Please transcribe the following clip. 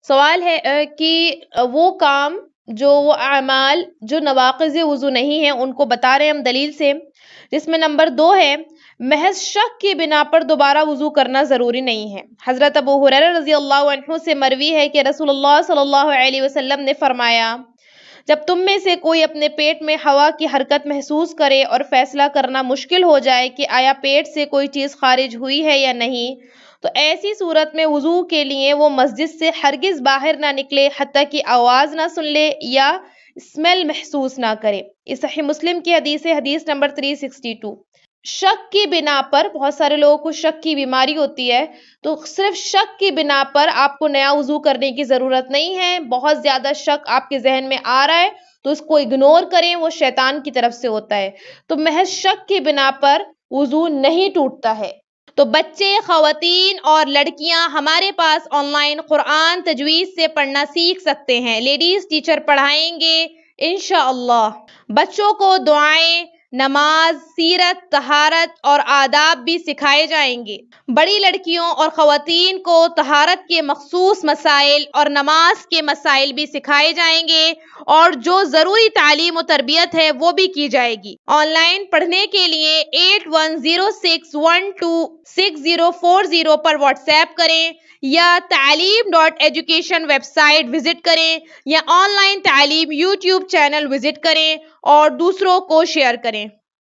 سوال ہے کہ وہ کام وہ اعمال جو نواقض وضو نہیں ہیں ان کو بتا رہے ہیں ہم دلیل سے، جس میں نمبر 2 ہے محض شک کی بنا پر دوبارہ وضو کرنا ضروری نہیں ہے۔ حضرت ابو ہریرہ رضی اللہ عنہ سے مروی ہے کہ رسول اللہ صلی اللہ علیہ وسلم نے فرمایا، جب تم میں سے کوئی اپنے پیٹ میں ہوا کی حرکت محسوس کرے اور فیصلہ کرنا مشکل ہو جائے کہ آیا پیٹ سے کوئی چیز خارج ہوئی ہے یا نہیں، تو ایسی صورت میں وضو کے لیے وہ مسجد سے ہرگز باہر نہ نکلے حتیٰ کہ آواز نہ سن لے یا اسمیل محسوس نہ کرے۔ اس صحیح مسلم کی حدیث ہے، حدیث نمبر 362۔ شک کی بنا پر، بہت سارے لوگوں کو شک کی بیماری ہوتی ہے، تو صرف شک کی بنا پر آپ کو نیا وضو کرنے کی ضرورت نہیں ہے۔ بہت زیادہ شک آپ کے ذہن میں آ رہا ہے تو اس کو اگنور کریں، وہ شیطان کی طرف سے ہوتا ہے۔ تو محض شک کی بنا پر وضو نہیں ٹوٹتا ہے۔ تو بچے، خواتین اور لڑکیاں ہمارے پاس آن لائن قرآن تجوید سے پڑھنا سیکھ سکتے ہیں۔ لیڈیز ٹیچر پڑھائیں گے انشاءاللہ۔ بچوں کو دعائیں، نماز، سیرت، طہارت اور آداب بھی سکھائے جائیں گے۔ بڑی لڑکیوں اور خواتین کو طہارت کے مخصوص مسائل اور نماز کے مسائل بھی سکھائے جائیں گے، اور جو ضروری تعلیم و تربیت ہے وہ بھی کی جائے گی۔ آن لائن پڑھنے کے لیے 8106126040 پر واٹس ایپ کریں، یا تعلیم.ایجوکیشن ویب سائٹ وزٹ کریں، یا آن لائن تعلیم یوٹیوب چینل وزٹ کریں اور دوسروں کو شیئر کریں۔